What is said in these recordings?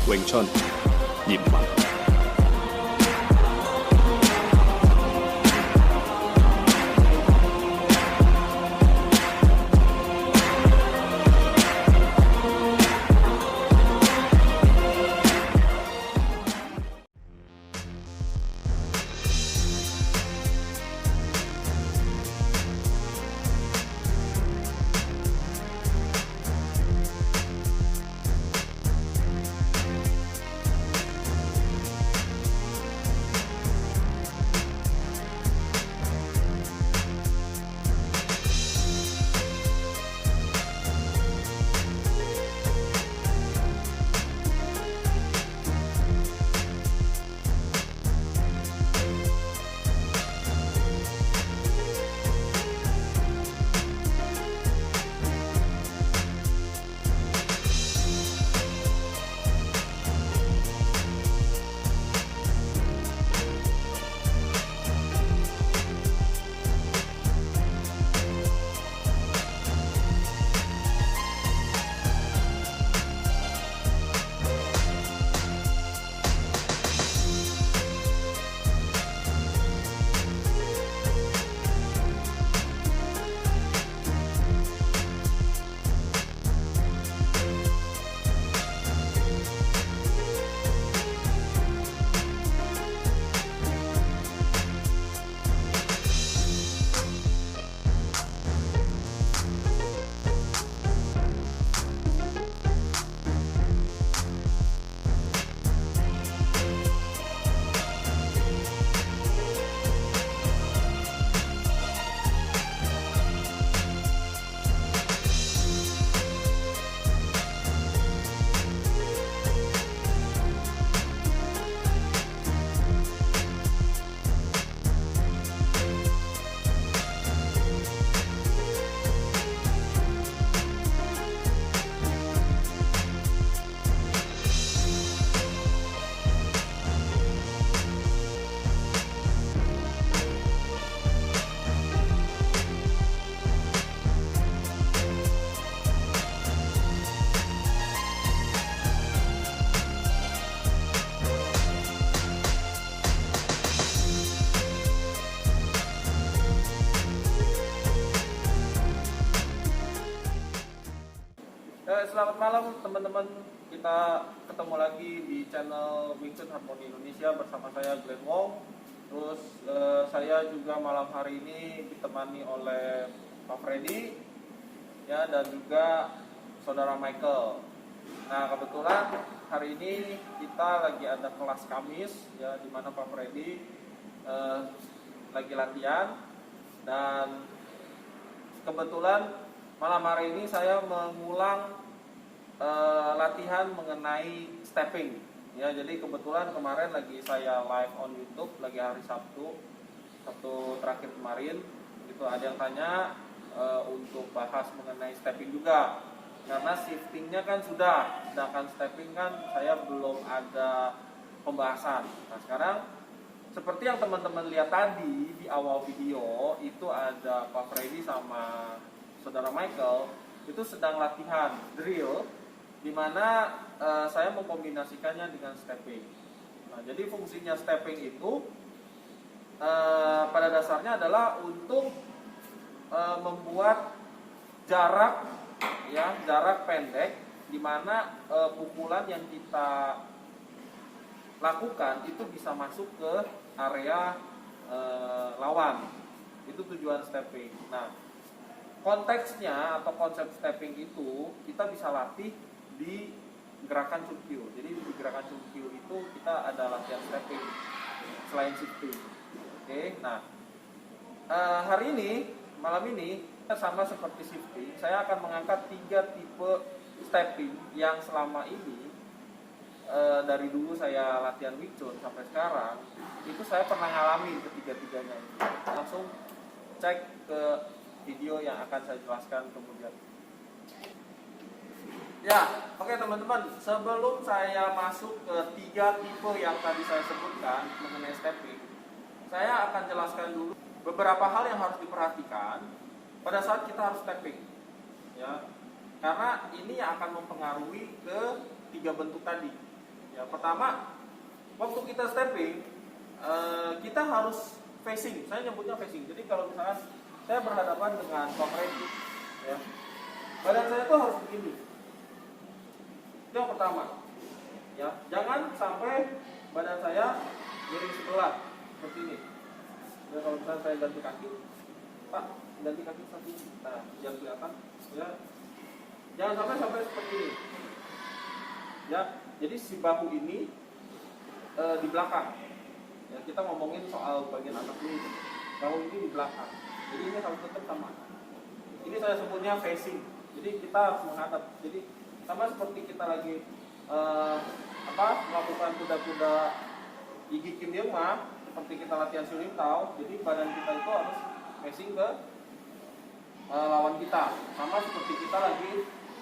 Wing Chun, Nhịp Mạnh. Selamat malam teman-teman, kita ketemu lagi di channel Wing Chun Harmoni Indonesia bersama saya Glenn Wong. Terus saya juga malam hari ini ditemani oleh Pak Freddy ya, dan juga saudara Michael. Nah, kebetulan hari ini kita lagi ada kelas Kamis ya, di mana Pak Freddy lagi latihan, dan kebetulan malam hari ini saya mengulang latihan mengenai stepping ya. Jadi kebetulan kemarin lagi saya live on YouTube, lagi hari Sabtu terakhir kemarin itu ada yang tanya untuk bahas mengenai stepping juga, karena shiftingnya kan sudah, sedangkan stepping kan saya belum ada pembahasan. Nah, sekarang seperti yang teman-teman lihat tadi di awal video itu ada Pak Freddy sama saudara Michael itu sedang latihan drill, di mana saya mengkombinasikannya dengan stepping. Nah, jadi fungsinya stepping itu pada dasarnya adalah untuk membuat jarak pendek, di mana pukulan yang kita lakukan itu bisa masuk ke area lawan. Itu tujuan stepping. Nah, konteksnya atau konsep stepping itu kita bisa latih di gerakan Chun-Kyu. Jadi di gerakan Chun-Kyu itu kita ada latihan stepping selain shifting. Oke, nah hari ini, malam ini sama seperti shifting, saya akan mengangkat 3 tipe stepping yang selama ini dari dulu saya latihan Wing Chun sampai sekarang itu saya pernah ngalamin ketiga-tiganya. Langsung cek ke video yang akan saya jelaskan kemudian. Ya, oke teman-teman, sebelum saya masuk ke 3 tipe yang tadi saya sebutkan mengenai stepping, saya akan jelaskan dulu beberapa hal yang harus diperhatikan pada saat kita harus stepping. Ya, karena ini yang akan mempengaruhi ke 3 bentuk tadi. Ya, pertama, waktu kita stepping, kita harus facing. Saya nyebutnya facing. Jadi kalau misalkan saya berhadapan dengan Ready, ya, badan saya tuh harus begini. Itu yang pertama. Ya, jangan sampai badan saya miring sebelah seperti ini. Ya, kalau misalnya saya ganti kaki, Pak, ganti kaki seperti ini. Nah, yang kelihatan, ya, jangan sampai seperti ini. Ya, jadi si bahu ini di belakang. Ya, kita ngomongin soal bagian atas ini. Bahu ini di belakang. Jadi ini harus tetap sama. Ini saya sebutnya facing. Jadi kita harus menghadap. Jadi sama seperti kita lagi melakukan kuda-kuda gigi Kim Yeung Ma, seperti kita latihan Siu Lim Tao. Jadi badan kita itu harus facing ke lawan kita. Sama seperti kita lagi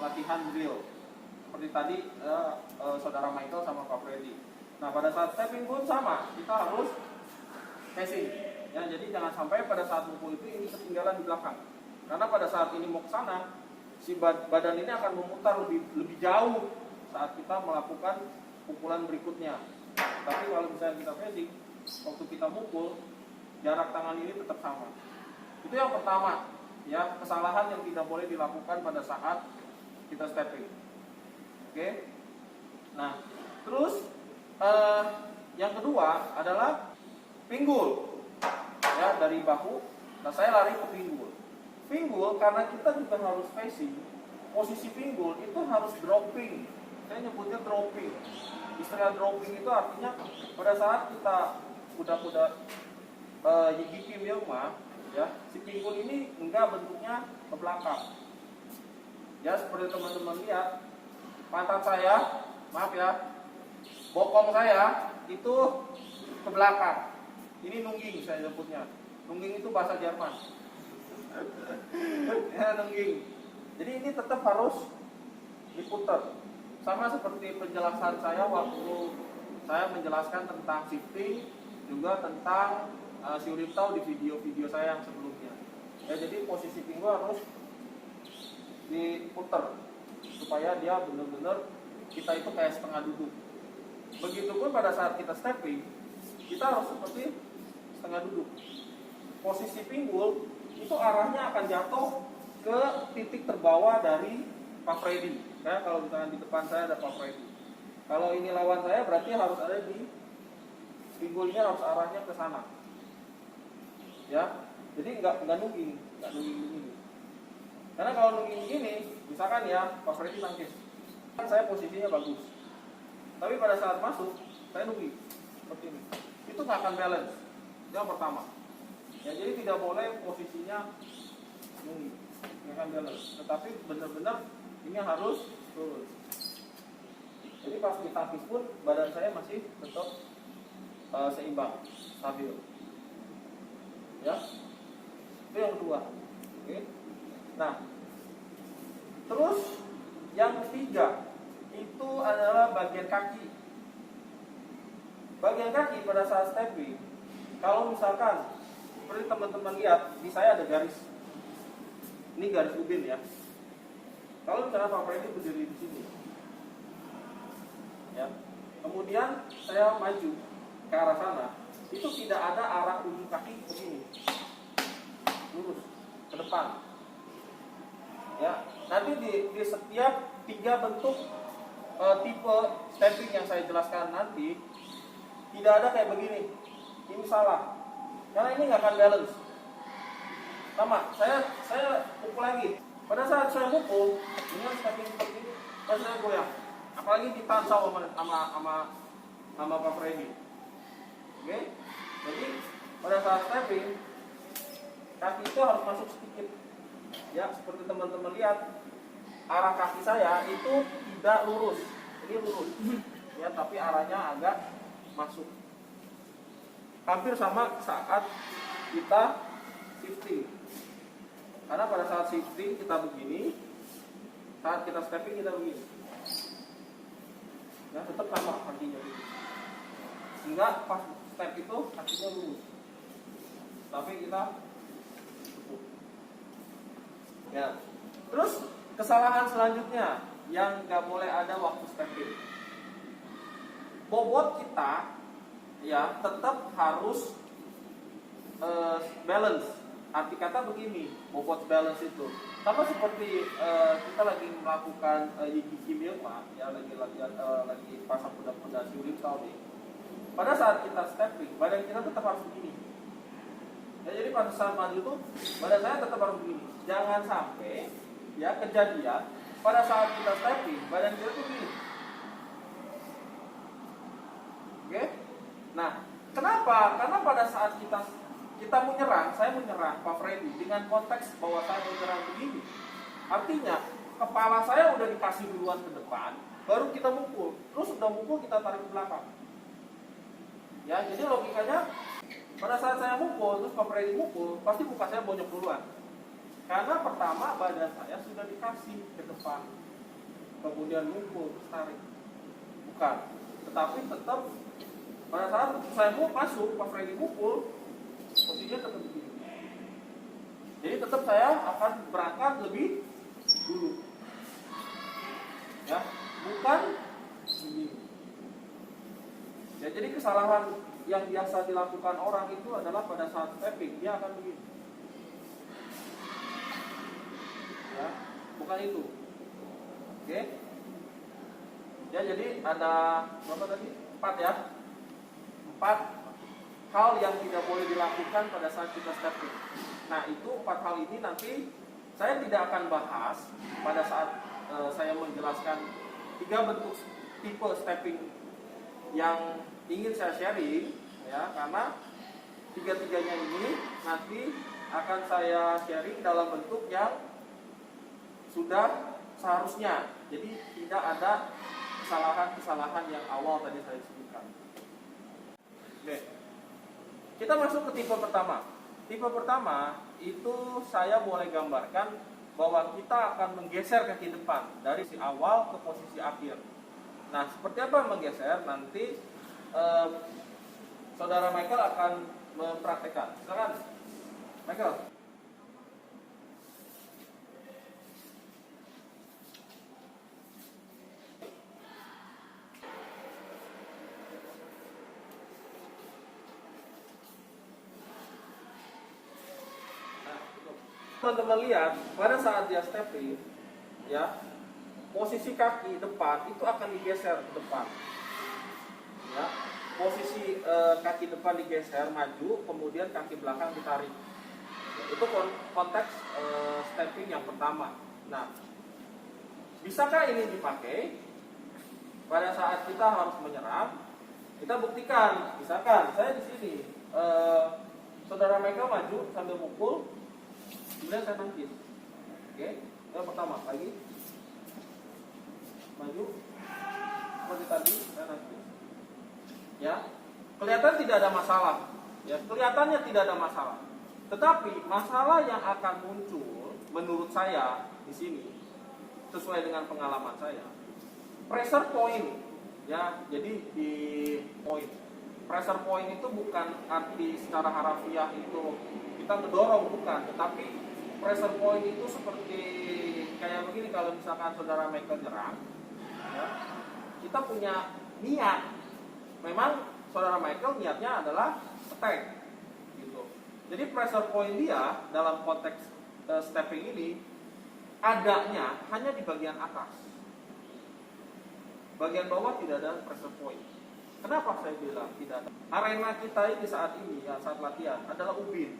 latihan drill. Seperti tadi saudara Michael sama Pak Freddy. Nah, pada saat stepping pun sama, kita harus facing. Ya, jadi jangan sampai pada saat mukul itu ini ketinggalan di belakang. Karena pada saat ini mau ke sana, si badan ini akan memutar lebih jauh saat kita melakukan pukulan berikutnya. Tapi kalau misalnya kita facing, waktu kita mukul, jarak tangan ini tetap sama. Itu yang pertama, ya, kesalahan yang tidak boleh dilakukan pada saat kita stepping. Oke. Nah, terus yang kedua adalah pinggul. Ya, dari bahu. Nah, saya lari ke pinggul. Pinggul karena kita juga harus facing. Posisi pinggul itu harus dropping. Saya nyebutnya dropping. Istilah dropping itu artinya pada saat kita kuda-kuda gigi Kim Yeung Ma, ya, si pinggul ini enggak bentuknya ke belakang. Ya, seperti teman-teman lihat, pantat saya, maaf ya, bokong saya itu ke belakang. Ini nungging saya sebutnya. Nungging itu bahasa Jerman. Ya, nungging. Jadi ini tetap harus diputar. Sama seperti penjelasan saya waktu saya menjelaskan tentang shifting, juga tentang Siu Lim Tao di video-video saya yang sebelumnya. Ya, jadi posisi pinggul harus diputar supaya dia benar-benar kita itu kayak setengah duduk. Begitupun pada saat kita stepping, kita harus seperti setengah duduk. Posisi pinggul itu arahnya akan jatuh ke titik terbawah dari Pak Freddy. Ya, kalau misalnya di depan saya ada Pak Freddy. Kalau ini lawan saya berarti harus ada di pinggulnya, harus arahnya ke sana. Ya, jadi nggak nungging begini. Karena kalau nungging begini, misalkan ya Pak Freddy tangkis, kan saya posisinya bagus. Tapi pada saat masuk, saya nungging seperti ini. Itu nggak akan balance. Yang pertama. Ya, jadi tidak boleh posisinya nungging, nggak akan balance. Tetapi benar-benar ini harus turun. Jadi pas ditangkis pun badan saya masih tetap seimbang, stabil. Ya, itu yang kedua. Oke. Nah, terus yang ketiga itu adalah bagian kaki. Bagian kaki pada saat stepping, kalau misalkan seperti teman-teman lihat, di saya ada garis. Ini garis ubin ya. Kalau misalnya Pak Freddy berdiri di sini, ya, kemudian saya maju ke arah sana, itu tidak ada arah ujung kaki ke sini, lurus ke depan. Ya, nanti di setiap 3 bentuk tipe stepping yang saya jelaskan nanti, tidak ada kayak begini. Ini salah, karena ini nggak akan balance. Sama, saya pukul lagi. Pada saat saya mukul, dengan stepping seperti ini, dan saya goyang. Apalagi ditansau sama Pak Freddy. Oke? Jadi pada saat stepping, kaki itu harus masuk sedikit. Ya, seperti teman-teman lihat, arah kaki saya itu tidak lurus. Ini lurus. Ya, tapi arahnya agak masuk. Hampir sama saat kita shifting. Karena pada saat shifting kita begini, saat kita stepping kita begini. Ya, tetap sama kakinya gitu. Sehingga pas step itu kakinya lurus. Tapi kita tepuk. Ya. Terus kesalahan selanjutnya yang nggak boleh ada waktu stepping. bobot kita ya tetap harus balance. Arti kata begini, bobot balance itu sama seperti kita lagi melakukan gigi milma, ya lagi pasang pondasi urinal nih. Pada saat kita stepping, badan kita tetap harus begini. Ya, jadi pada saat maju itu badan saya tetap harus begini. Jangan sampai ya kejadian pada saat kita stepping badan kita tuh begini. Oke? Nah, kenapa? Karena pada saat kita menyerang, saya menyerang Pak Freddy dengan konteks bahwa saya menyerang begini. Artinya kepala saya udah dikasih duluan ke depan, baru kita mukul. Terus udah mukul kita tarik ke belakang. Ya, jadi logikanya pada saat saya mukul, terus Pak Freddy mukul, pasti muka saya bonyok duluan. Karena pertama badan saya sudah dikasih ke depan, kemudian mukul, terus tarik. Bukan, tetapi tetap pada saat saya mau masuk, Pak Freddy mukul, posisinya tetap begini. Jadi tetap saya akan berangkat lebih dulu. Ya, bukan begini. Ya, jadi kesalahan yang biasa dilakukan orang itu adalah pada saat stepping dia akan begini. Ya, bukan itu. Oke. Ya, jadi ada berapa tadi? 4 ya. 4 hal yang tidak boleh dilakukan pada saat kita stepping. Nah, itu 4 hal ini nanti saya tidak akan bahas pada saat saya menjelaskan 3 bentuk tipe stepping yang ingin saya sharing, ya, karena 3-tiganya ini nanti akan saya sharing dalam bentuk yang sudah seharusnya. Jadi tidak ada kesalahan-kesalahan yang awal tadi saya sebutkan. Oke. Kita masuk ke tipe pertama. Tipe pertama itu saya boleh gambarkan bahwa kita akan menggeser kaki depan dari si awal ke posisi akhir. Nah, seperti apa menggeser? Nanti saudara Michael akan mempraktekkan. Silakan, Michael. Teman-teman lihat pada saat dia stepping, ya, posisi kaki depan itu akan digeser ke depan. Ya, posisi kaki depan digeser maju, kemudian kaki belakang ditarik. Ya, itu konteks stepping yang pertama. Nah, bisakah ini dipakai pada saat kita harus menyerang? Kita buktikan. Misalkan saya di sini, saudara Michael maju sambil mukul. Kemudian saya tangkis. Oke, yang pertama lagi maju seperti tadi saya tangkis. Ya, kelihatan tidak ada masalah. Ya, kelihatannya tidak ada masalah. Tetapi masalah yang akan muncul menurut saya di sini sesuai dengan pengalaman saya, pressure point. Ya, jadi di point. Pressure point itu bukan arti secara harafiah itu kita ngedorong, bukan, tetapi pressure point itu seperti kayak begini. Kalau misalkan saudara Michael nyerang, ya, kita punya niat. Memang saudara Michael niatnya adalah attack, gitu. Jadi pressure point dia dalam konteks stepping ini adanya hanya di bagian atas. Bagian bawah tidak ada pressure point. Kenapa saya bilang tidak ada? Arena kita ini saat ini, ya, saat latihan adalah ubin,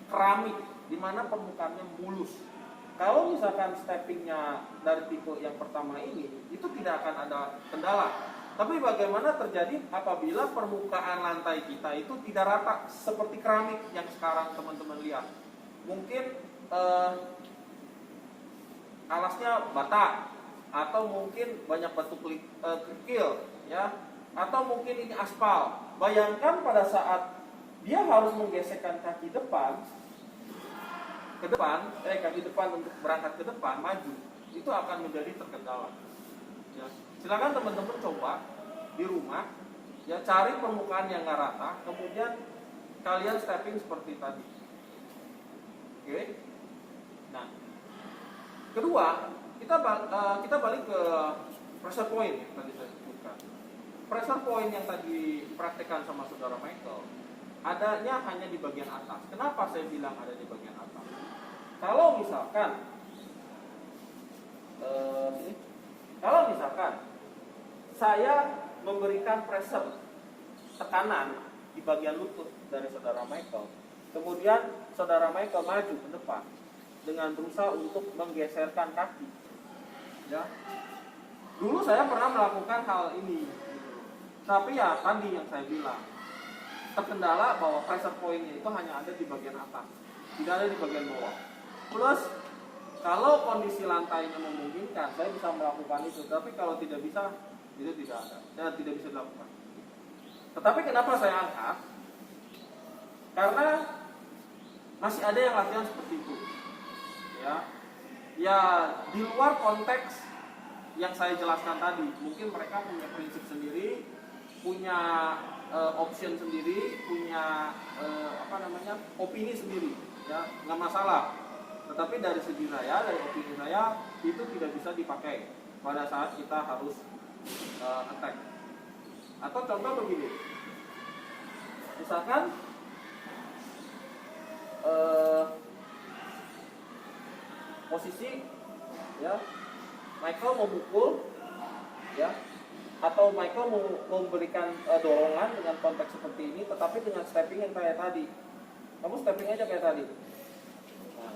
keramik, di mana permukaannya mulus. Kalau misalkan steppingnya dari tipe yang pertama ini, itu tidak akan ada kendala. Tapi bagaimana terjadi apabila permukaan lantai kita itu tidak rata seperti keramik yang sekarang teman-teman lihat? Mungkin alasnya bata, atau mungkin banyak batu kerikil, ya, atau mungkin ini aspal. Bayangkan pada saat dia harus menggesekkan kaki depan kaki depan untuk berangkat ke depan, maju, itu akan menjadi terkendala. Ya, silakan teman-teman coba di rumah, ya, cari permukaan yang nggak rata, kemudian kalian stepping seperti tadi. Oke. Nah, kedua, kita balik ke pressure point yang tadi saya sebutkan. pressure point yang tadi dipraktekkan sama saudara Michael adanya hanya di bagian atas. Kenapa saya bilang ada di bagian atas? Kalau misalkan saya memberikan pressure tekanan di bagian lutut dari saudara Michael, kemudian saudara Michael maju ke depan dengan berusaha untuk menggeserkan kaki, ya. Dulu saya pernah melakukan hal ini, tapi ya tadi yang saya bilang, terkendala bahwa pressure point-nya itu hanya ada di bagian atas, tidak ada di bagian bawah. Plus kalau kondisi lantainya memungkinkan, saya bisa melakukan itu. Tapi kalau tidak bisa, itu tidak ada, dan tidak bisa dilakukan. Tetapi kenapa saya angkat? Karena masih ada yang latihan seperti itu, ya di luar konteks yang saya jelaskan tadi. Mungkin mereka punya prinsip sendiri, punya option sendiri, punya opini sendiri, ya nggak masalah. Tetapi dari segi saya, dari opini saya, itu tidak bisa dipakai pada saat kita harus attack. Atau contoh begini, misalkan posisi, ya Michael mau pukul, ya, atau Michael mau memberikan dorongan dengan konteks seperti ini, tetapi dengan stepping yang kayak tadi. Kamu stepping aja kayak tadi, nah,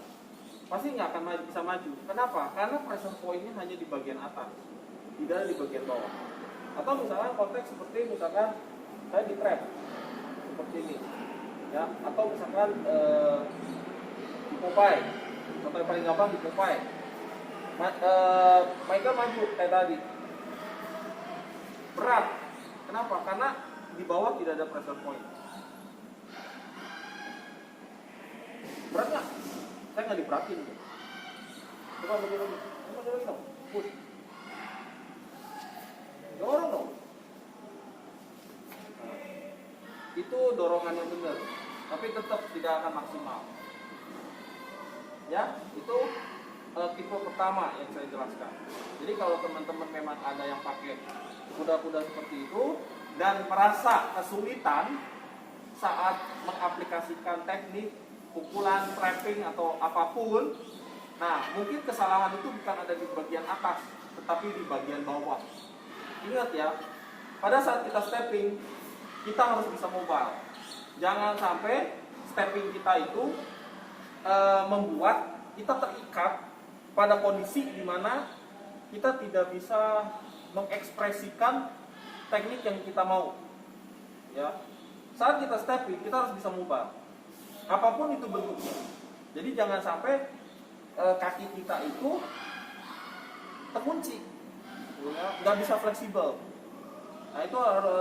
pasti nggak akan bisa maju. Kenapa? Karena pressure point-nya hanya di bagian atas, tidak di bagian bawah. Atau misalkan konteks seperti misalkan saya di trap seperti ini, ya, atau misalkan di Popeye, contoh yang paling gampang di Popeye. Michael maju kayak tadi, berat. Kenapa? Karena di bawah tidak ada pressure point. Berat nggak? Saya nggak diperhatiin. Coba begini, coba dong, push. Dorong dong. Nah, itu dorongan yang benar, tapi tetap tidak akan maksimal. Ya, itu tipe pertama yang saya jelaskan. Jadi kalau teman-teman memang ada yang pakai kuda-kuda seperti itu dan merasa kesulitan saat mengaplikasikan teknik pukulan, trapping atau apapun, nah mungkin kesalahan itu bukan ada di bagian atas, tetapi di bagian bawah. Ingat ya, pada saat kita stepping, kita harus bisa mobile. Jangan sampai stepping kita itu membuat kita terikat pada kondisi di mana kita tidak bisa mengekspresikan teknik yang kita mau. Ya, saat kita stepping, kita harus bisa mobile, apapun itu bentuknya. Jadi jangan sampai kaki kita itu terkunci, nggak bisa fleksibel. Nah itu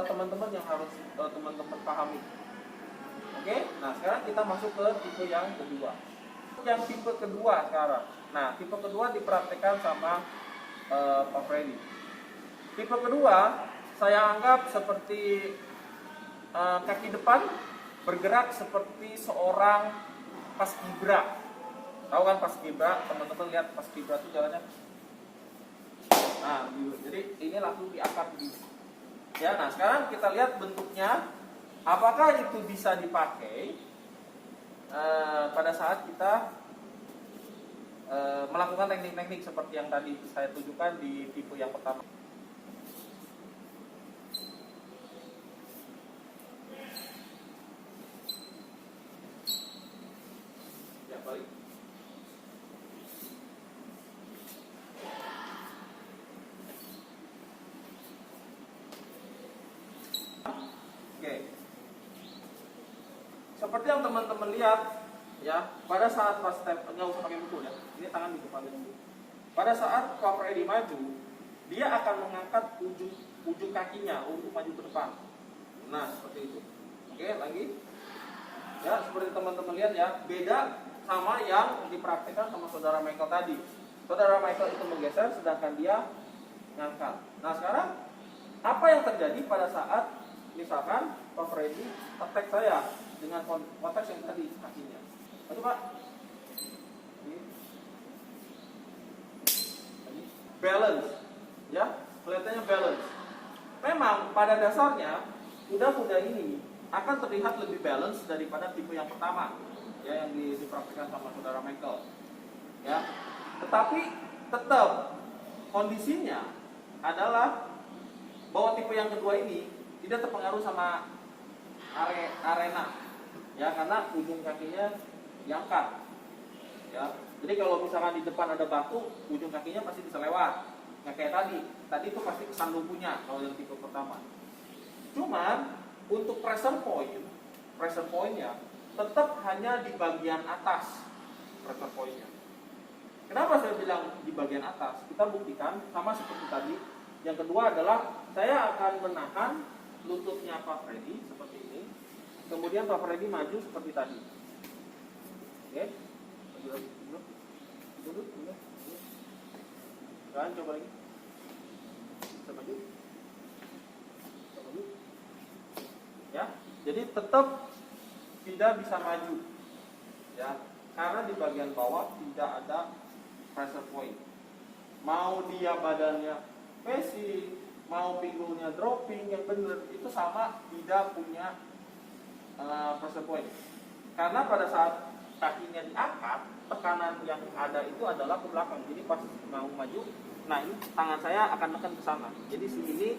teman-teman yang harus teman-teman pahami. Oke, nah sekarang kita masuk ke tipe yang kedua. Yang tipe kedua sekarang. Nah tipe kedua dipraktekkan sama Pak Freddy. Tipe kedua saya anggap seperti kaki depan bergerak seperti seorang paskibra. Tahu kan paskibra? Teman-teman lihat paskibra itu jalannya. Nah, jadi ini langsung diangkat begini. Ya, nah sekarang kita lihat bentuknya. Apakah itu bisa dipakai pada saat kita melakukan teknik-teknik seperti yang tadi saya tunjukkan di tipe yang pertama. Ya, balik. Oke. Seperti yang teman-teman lihat, ya, pada saat pas step, nggak usah pakai buku ya, ini tangan di depan dulu. Pada saat Pak Freddy maju, dia akan mengangkat ujung kakinya untuk maju ke depan. Nah, seperti itu. Oke, lagi. Ya, seperti teman-teman lihat ya, beda sama yang dipraktikkan sama saudara Michael tadi. Saudara Michael itu menggeser, sedangkan dia ngangkat. Nah, sekarang apa yang terjadi pada saat misalkan Pak Freddy attack saya dengan konteks yang tadi kakinya? Aduh Pak, balance, ya, kelihatannya balance. memang pada dasarnya kuda-kuda ini akan terlihat lebih balance daripada tipe yang pertama, ya, yang dipraktikkan sama saudara Michael, ya. Tetapi tetap kondisinya adalah bahwa tipe yang kedua ini tidak terpengaruh sama arena, ya, karena ujung kakinya diangkat, ya. Jadi kalau misalkan di depan ada batu, ujung kakinya pasti bisa lewat. Nggak kayak tadi itu pasti kesandung punya kalau yang tipe pertama. Cuman untuk pressure pointnya tetap hanya di bagian atas pressure pointnya. Kenapa saya bilang di bagian atas? Kita buktikan sama seperti tadi. Yang kedua adalah saya akan menahan lututnya Pak Freddy seperti ini. Kemudian Pak Freddy maju seperti tadi. Oke? Dulu. Dan coba lagi. Bisa maju. Ya, jadi tetap tidak bisa maju, ya, karena di bagian bawah tidak ada pressure point. Mau dia badannya passing, mau pinggulnya dropping, yang benar itu sama, tidak punya pressure point. Karena pada saat kakinya diangkat, tekanan yang ada itu adalah ke belakang. Jadi pas mau maju, nah ini tangan saya akan tekan ke sana. Jadi sini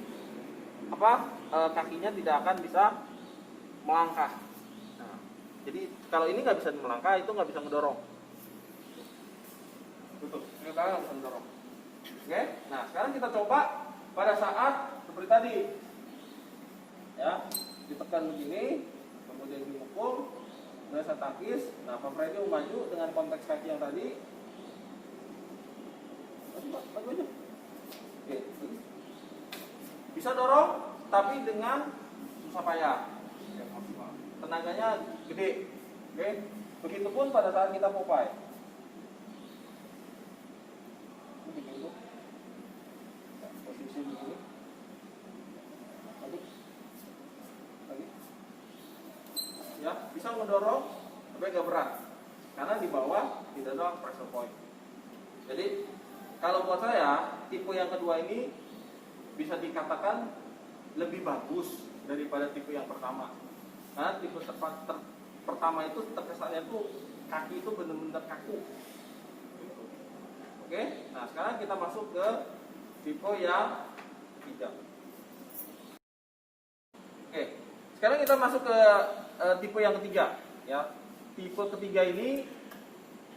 kakinya tidak akan bisa melangkah. Nah, jadi kalau ini nggak bisa melangkah, itu nggak bisa mendorong. Tutup. Ini nggak bisa mendorong. Oke. Nah, sekarang kita coba pada saat seperti tadi, ya, ditekan begini, kemudian dimukul, kemudian saya takis. Nah, Pak Freddy maju dengan konteks kaki yang tadi. Maju aja. Oke. Bisa dorong, tapi dengan susah payah. Tenaganya gede. Oke. Begitupun pada saat kita Popeye. Begitu. Nah, posisi begini. Lagi. Ya, bisa mendorong, tapi agak berat. Karena di bawah tidak ada pressure point. Jadi, kalau buat saya, tipe yang kedua ini bisa dikatakan lebih bagus daripada tipe yang pertama. Karena tipe pertama itu terkesannya tuh kaki itu benar-benar kaku. Oke, nah sekarang kita masuk ke tipe yang ketiga. Oke, sekarang kita masuk ke tipe yang ketiga. Ya, tipe ketiga ini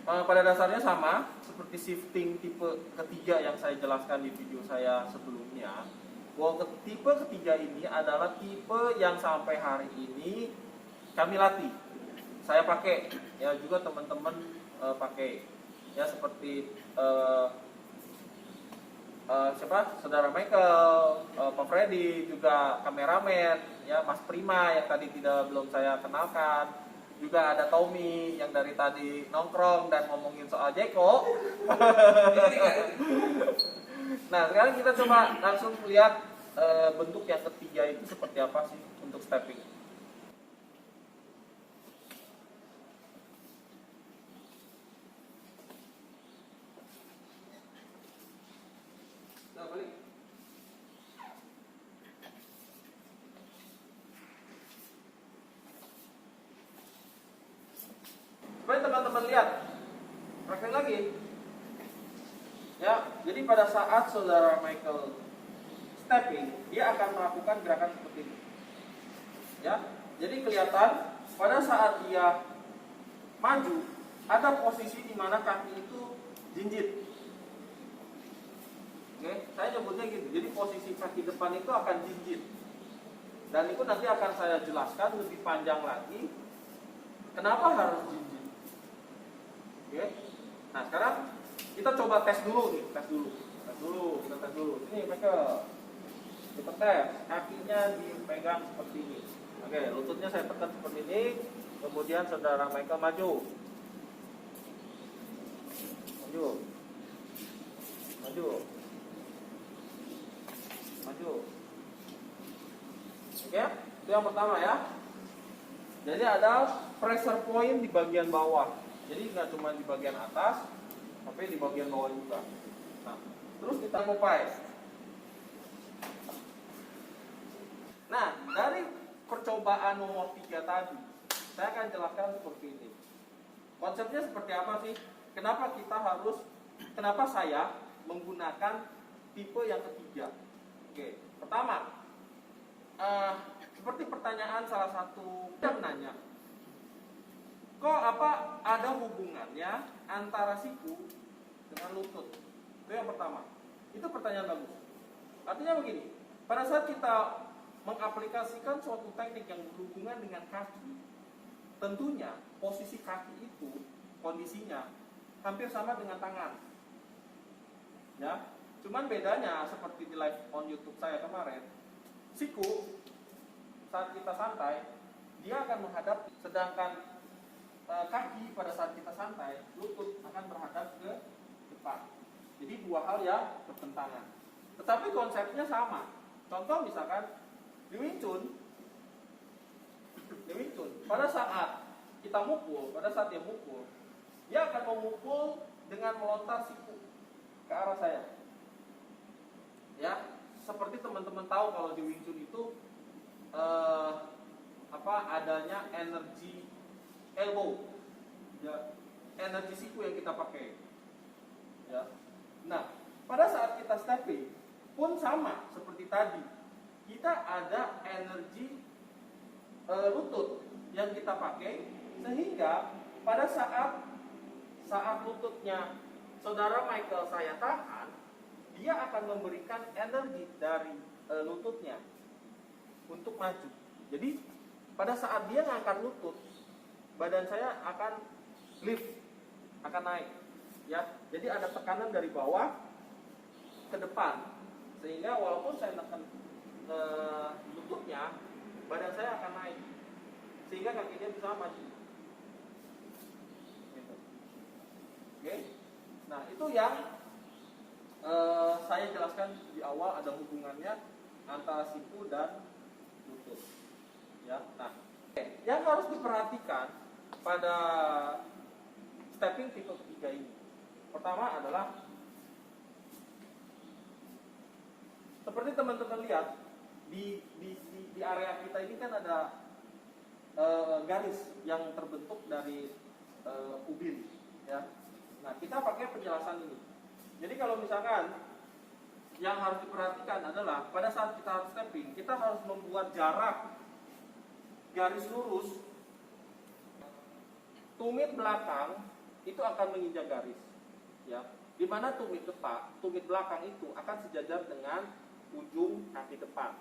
pada dasarnya sama seperti shifting tipe ketiga yang saya jelaskan di video saya sebelumnya. Bahwa tipe ketiga ini adalah tipe yang sampai hari ini kami latih. Saya pakai, ya juga teman-teman pakai, ya seperti siapa? Saudara Michael, Pak Freddy, juga kameramen, ya Mas Prima yang tadi belum saya kenalkan. Juga ada Tommy yang dari tadi nongkrong dan ngomongin soal Jeko. Nah, sekarang kita coba langsung lihat bentuk yang ketiga itu seperti apa sih untuk stepping. Nah, balik. Supaya teman-teman lihat, praktek lagi. Ya, jadi pada saat saudara Michael stepping, dia akan melakukan gerakan seperti ini. Ya, jadi kelihatan pada saat dia maju, ada posisi di mana kaki itu jinjit. Oke, saya nyebutnya gitu. Jadi posisi kaki depan itu akan jinjit. Dan itu nanti akan saya jelaskan lebih panjang lagi. Kenapa harus jinjit? Oke. Nah, sekarang kita coba tes dulu nih, kita tes dulu. Ini mereka kita tes, kakinya dipegang seperti ini. Oke, lututnya saya tekan seperti ini. Kemudian saudara Michael maju. Oke, itu yang pertama ya. Jadi ada pressure point di bagian bawah. Jadi nggak cuma di bagian atas, tapi di bagian bawah juga. Nah, terus kita Popeye. Nah, dari percobaan nomor 3 tadi, saya akan jelaskan seperti ini. Konsepnya seperti apa sih? Kenapa saya menggunakan tipe yang ketiga? Oke, pertama, seperti pertanyaan salah satu yang nanya, kok apa ada hubungannya antara siku dengan lutut? Itu yang pertama. Itu pertanyaan bagus. Artinya begini, pada saat kita mengaplikasikan suatu teknik yang berhubungan dengan kaki, tentunya posisi kaki itu kondisinya hampir sama dengan tangan. Ya, cuman bedanya seperti di live on YouTube saya kemarin, siku saat kita santai dia akan menghadap, sedangkan kaki pada saat kita santai, lutut akan berhadap ke depan. Jadi dua hal yang bertentangan. Tetapi konsepnya sama. Contoh misalkan di Wing Chun, pada saat kita mukul, pada saat dia mukul, dia akan memukul dengan melontar siku ke arah saya. Ya, seperti teman-teman tahu kalau di Wing Chun itu adanya energi elbow, ya, energi siku yang kita pakai. Ya. Nah, pada saat kita stepping pun sama seperti tadi. Kita ada energi lutut yang kita pakai, sehingga pada saat lututnya saudara Michael saya tahan, dia akan memberikan energi dari lututnya untuk maju. Jadi pada saat dia ngangkat lutut, badan saya akan lift, akan naik. Ya, jadi ada tekanan dari bawah ke depan, sehingga walaupun saya tekan lututnya, badan saya akan naik, sehingga kaki dia bisa maju. Gitu. Oke. Nah, itu yang saya jelaskan di awal, ada hubungannya antara siku dan lutut. Ya. Nah, yang harus diperhatikan pada stepping tipe ketiga ini, pertama adalah seperti teman-teman lihat di area kita ini kan ada garis yang terbentuk dari ubin, ya. Nah, kita pakai penjelasan ini. Jadi kalau misalkan yang harus diperhatikan adalah pada saat kita harus stepping, kita harus membuat jarak garis lurus. Tumit belakang itu akan menginjak garis, ya. Di mana tumit belakang itu akan sejajar dengan ujung kaki depan,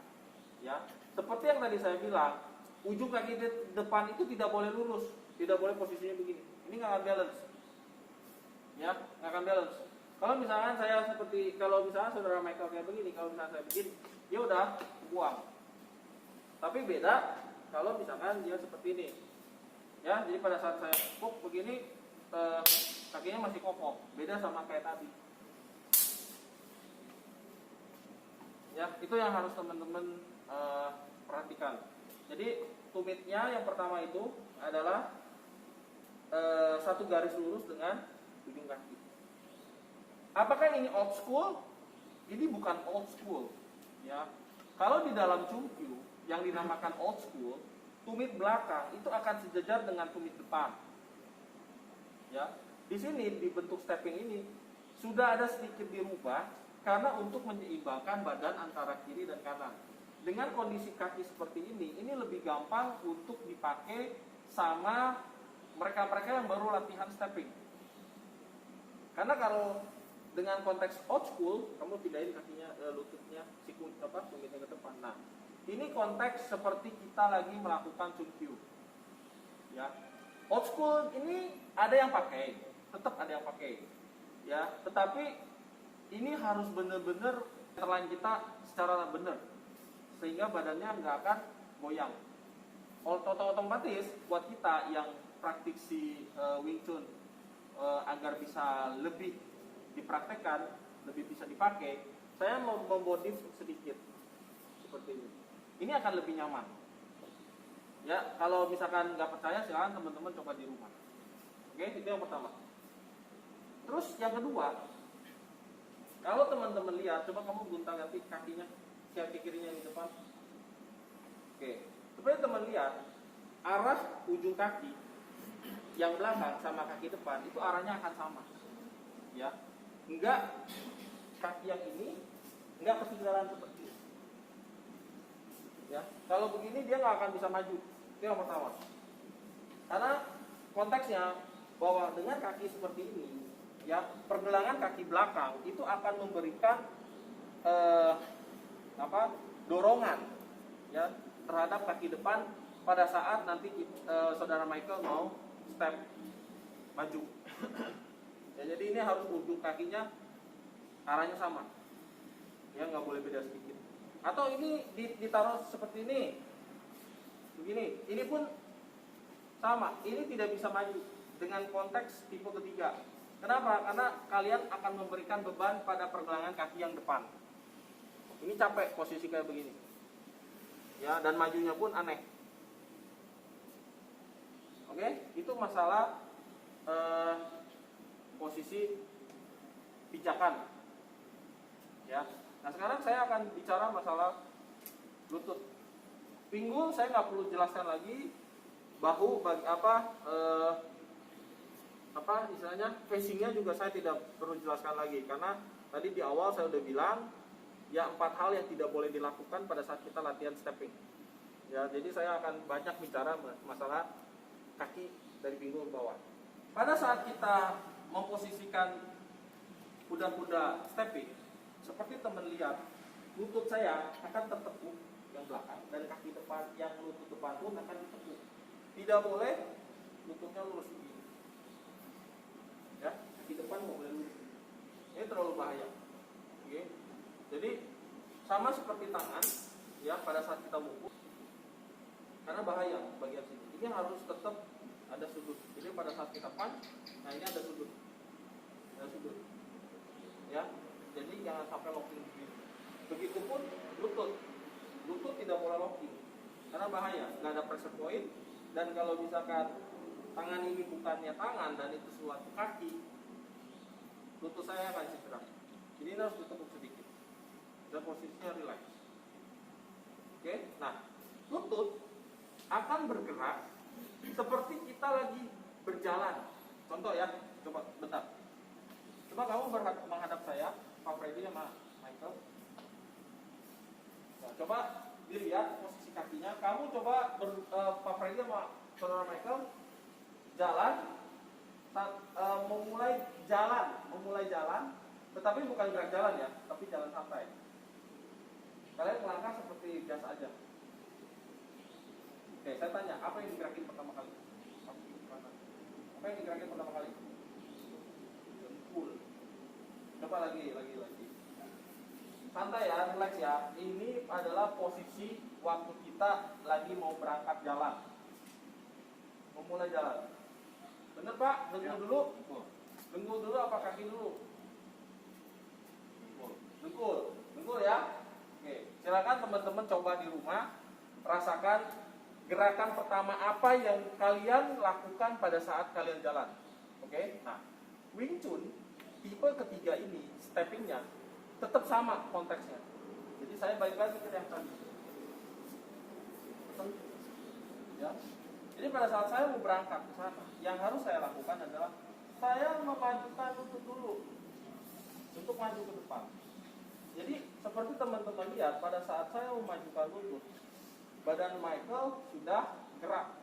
ya. Seperti yang tadi saya bilang, ujung kaki depan itu tidak boleh lurus, tidak boleh posisinya begini. Ini nggak akan balance, ya, nggak akan balance. Kalau misalkan kalau misalnya saudara Michael kayak begini, kalau misalnya saya begini, ya udah buang. Tapi beda kalau misalkan dia seperti ini, ya. Jadi pada saat saya kuk begini, kakinya masih kokoh, beda sama kayak tadi. Ya, itu yang harus teman-teman perhatikan. Jadi tumitnya yang pertama itu adalah satu garis lurus dengan ujung kaki. Apakah ini old school? Ini bukan old school, ya. Kalau di dalam Chungkyu yang dinamakan old school, tumit belakang itu akan sejajar dengan tumit depan. Ya, di sini di bentuk stepping ini sudah ada sedikit dirubah karena untuk menyeimbangkan badan antara kiri dan kanan. Dengan kondisi kaki seperti ini lebih gampang untuk dipakai sama mereka-mereka yang baru latihan stepping. Karena kalau dengan konteks old school, kamu pindahin kakinya, lututnya, tumitnya ke depan. Nah, ini konteks seperti kita lagi melakukan Chungkyu. Ya. Old school ini ada yang pakai, tetap ada yang pakai, ya. Tetapi ini harus benar-benar terlain kita secara benar, sehingga badannya nggak akan goyang. Otomatis buat kita yang praktisi Wing Chun, agar bisa lebih dipraktekkan, lebih bisa dipakai, saya mau memodif sedikit seperti ini. Ini akan lebih nyaman. Ya, kalau misalkan nggak percaya silahkan teman-teman coba di rumah. Oke, itu yang pertama. Terus yang kedua, kalau teman-teman lihat, coba kamu gunting nanti kakinya, kaki kirinya di depan. Oke, seperti teman lihat, arah ujung kaki yang belakang sama kaki depan itu arahnya akan sama. Ya, enggak kaki yang ini enggak ketinggalan seperti ini. Ya, kalau begini dia nggak akan bisa maju. Itu yang pertama. Karena konteksnya bahwa dengan kaki seperti ini, ya pergelangan kaki belakang itu akan memberikan dorongan, ya terhadap kaki depan pada saat nanti saudara Michael mau step maju. Ya, jadi ini harus ujung kakinya arahnya sama, ya nggak boleh beda sedikit. Atau ini ditaruh seperti ini, begini, ini pun sama, ini tidak bisa maju dengan konteks tipe ketiga. Kenapa? Karena kalian akan memberikan beban pada pergelangan kaki yang depan. Ini capek posisi kayak begini, ya, dan majunya pun aneh. Oke, itu masalah posisi pijakan, ya. Nah sekarang saya akan bicara masalah lutut. Pinggul saya nggak perlu jelaskan lagi. Bahu istilahnya facingnya juga saya tidak perlu jelaskan lagi, karena tadi di awal saya udah bilang ya 4 hal yang tidak boleh dilakukan pada saat kita latihan stepping. Ya, jadi saya akan banyak bicara masalah kaki dari pinggul ke bawah. Pada saat kita memposisikan kuda-kuda stepping, seperti teman lihat, lutut saya akan tertekuk yang belakang dan kaki depan yang lutut depan pun akan tertekuk. Tidak boleh lututnya lurus begini. Ya, kaki depan nggak boleh lurus. Ini terlalu bahaya. Oke. Jadi sama seperti tangan, ya pada saat kita mukul, karena bahaya bagian sini. Ini harus tetap ada sudut. Jadi pada saat kita punch, nah ini ada sudut, ya. Jadi jangan sampai locking begini. Begitupun lutut tidak boleh locking, karena bahaya, nggak ada pressure point. Dan kalau misalkan tangan ini bukannya tangan dan itu suatu kaki, lutut saya akan cedera. Jadi ini harus ditekuk sedikit dan posisinya relax. Oke, nah lutut akan bergerak seperti kita lagi berjalan. Contoh ya, coba bentar. Coba kamu menghadap saya, Pak Freddy sama Michael. Nah, coba dilihat posisi kakinya. Kamu coba Pak Freddy sama saudara Michael jalan, memulai jalan, tetapi bukan gerak jalan ya, tapi jalan santai. Kalian melangkah seperti biasa aja. Oke, saya tanya, apa yang digerakin pertama kali? Apa yang digerakin pertama kali? Dengkul. Coba lagi. Santai ya, relax ya. Ini adalah posisi waktu kita lagi mau berangkat jalan, memulai jalan. Bener Pak? Dengkul dulu? Dengkul dulu apa kaki dulu? Dengkul ya. Oke, silakan teman-teman coba di rumah, rasakan gerakan pertama apa yang kalian lakukan pada saat kalian jalan. Oke, nah Wing Chun tipe ketiga ini steppingnya tetap sama konteksnya. Jadi saya balik lagi ke yang tadi. Ya. Jadi pada saat saya mau berangkat ke sana, yang harus saya lakukan adalah saya memajukan lutut dulu untuk maju ke depan. Jadi seperti teman-teman lihat, pada saat saya memajukan lutut, badan Michael sudah gerak,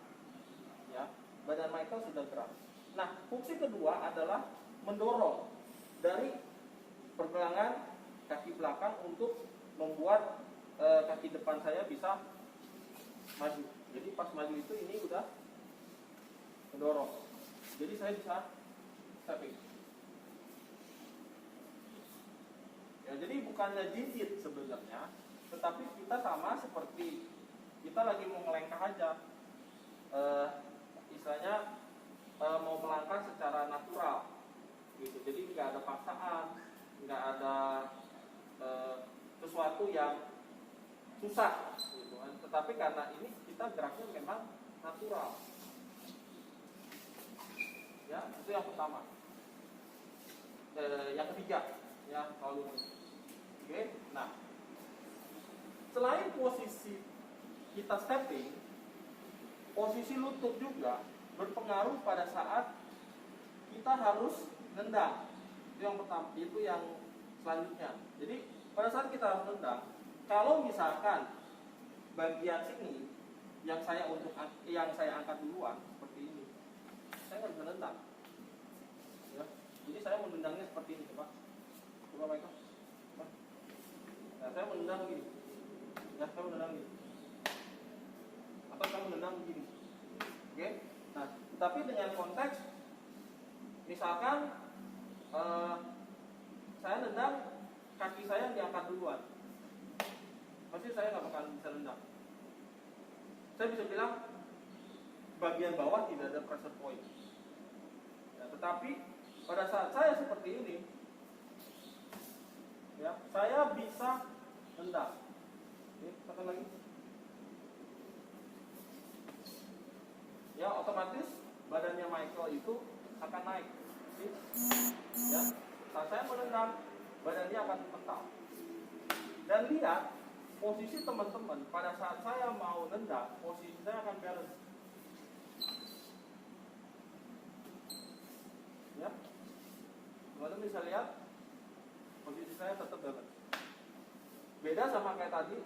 ya, badan Michael sudah gerak. Nah, fungsi kedua adalah mendorong dari pergelangan kaki belakang untuk membuat kaki depan saya bisa maju. Jadi pas maju itu ini udah mendorong. Jadi saya bisa stepping. Ya, jadi bukannya jinjit sebenarnya, tetapi kita sama seperti kita lagi mau melangkah aja, istilahnya mau melangkah secara natural, gitu. Jadi nggak ada paksaan, nggak ada sesuatu yang susah, gitu kan. Tetapi karena ini kita geraknya memang natural, ya itu yang pertama. Yang ketiga, ya kalau oke, nah selain posisi kita stepping, posisi lutut juga berpengaruh pada saat kita harus nendang. Itu yang pertama, itu yang selanjutnya. Jadi pada saat kita harus nendang, kalau misalkan bagian sini yang saya angkat duluan seperti ini, saya nggak bisa nendang. Ya. Jadi saya menendangnya seperti ini, coba Michael. Nah, saya menendang begini. Ya, saya menendang begini. Atau saya menendang begini. Oke? Nah, tapi dengan konteks misalkan saya nendang, kaki saya diangkat duluan, pasti saya nggak bakal bisa nendang. Saya bisa bilang bagian bawah tidak ada pressure point. Ya, tetapi pada saat saya seperti ini, ya, saya bisa nendang. Oke, tekan lagi. Ya, otomatis badannya Michael itu akan naik. Oke? Ya, saat saya menendang, badannya akan mental. Dan lihat posisi teman-teman pada saat saya mau nendang, posisi saya akan balance. Ya, teman-teman bisa lihat posisi saya tetap balance. Beda sama kayak tadi,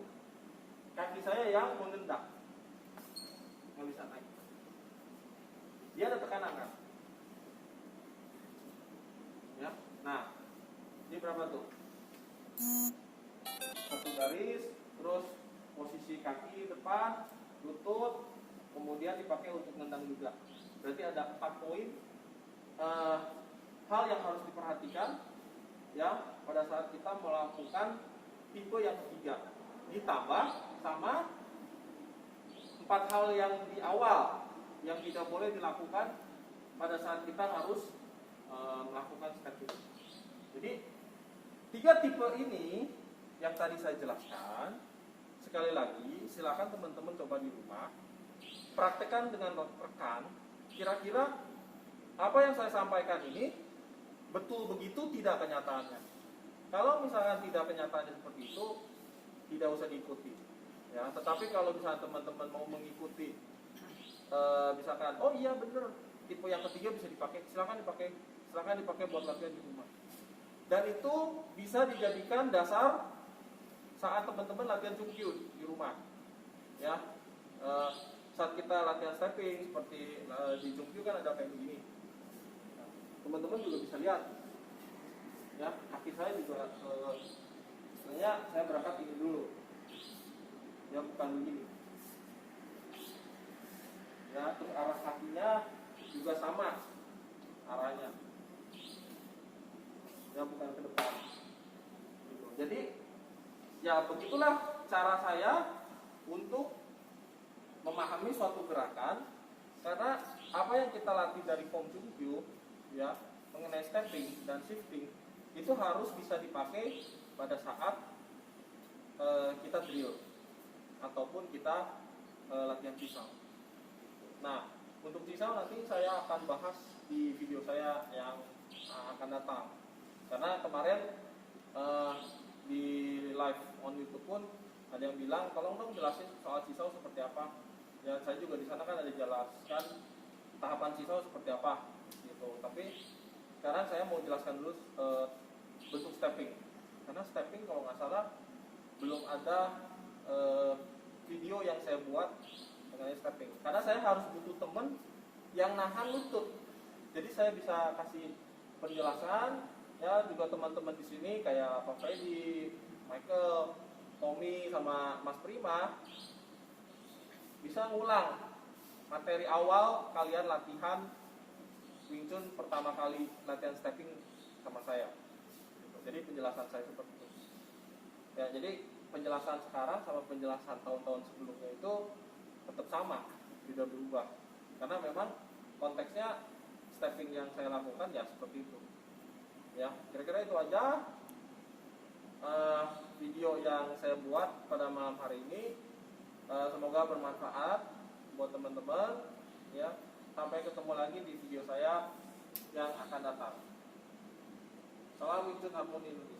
kaki saya yang menendang, nggak bisa naik. Dia ada tekanan kan? Ya, nah, ini berapa tuh? Satu garis, terus posisi kaki depan, lutut, kemudian dipakai untuk nendang juga. Berarti ada 4 poin hal yang harus diperhatikan, ya, pada saat kita melakukan tipe yang ketiga. Ditambah sama 4 hal yang di awal yang tidak boleh dilakukan pada saat kita harus melakukan stepping. Jadi 3 tipe ini yang tadi saya jelaskan, sekali lagi silakan teman-teman coba di rumah, praktekkan dengan rekan. Kira-kira apa yang saya sampaikan ini betul begitu tidak kenyataannya. Kalau misalnya tidak kenyataannya seperti itu, tidak usah diikuti. Ya, tetapi kalau misalnya teman-teman mau mengikuti, misalkan, oh iya bener, tipe yang ketiga bisa dipakai, silakan dipakai buat latihan di rumah. Dan itu bisa dijadikan dasar saat teman-teman latihan Chungkyu di rumah. Ya, saat kita latihan stepping seperti di Chungkyu kan ada kayak begini. Nah, teman-teman juga bisa lihat. Ya, kaki saya juga sebenarnya saya berangkat ini dulu. Ya, bukan begini. Ya, terus arah kakinya juga sama arahnya. Ya, bukan ke depan. Gitu. Jadi, ya begitulah cara saya untuk memahami suatu gerakan, karena apa yang kita latih dari Form Chungkyu, ya, mengenai stepping dan shifting itu harus bisa dipakai pada saat kita drill ataupun kita latihan pisau. Nah, untuk pisau nanti saya akan bahas di video saya yang akan datang. Karena kemarin di live on YouTube pun ada yang bilang, tolong dong jelasin soal pisau seperti apa. Ya, saya juga di sana kan ada jelaskan tahapan pisau seperti apa, gitu. Tapi sekarang saya mau jelaskan dulu bentuk stepping. Karena stepping kalau nggak salah belum ada video yang saya buat mengenai stepping. Karena saya harus butuh temen yang nahan lutut. Jadi saya bisa kasih penjelasan, ya, juga teman-teman di sini kayak Pak Freddy, Michael, Tommy sama Mas Prima bisa ngulang materi awal kalian latihan Wing Chun pertama kali latihan stepping sama saya. Jadi penjelasan saya seperti itu. Ya, jadi penjelasan sekarang sama penjelasan tahun-tahun sebelumnya itu tetap sama, tidak berubah. Karena memang konteksnya stepping yang saya lakukan ya seperti itu. Ya, kira-kira itu aja video yang saya buat pada malam hari ini. Semoga bermanfaat buat teman-teman. Ya, sampai ketemu lagi di video saya yang akan datang. Salam Wing Chun Harmoni Indonesia.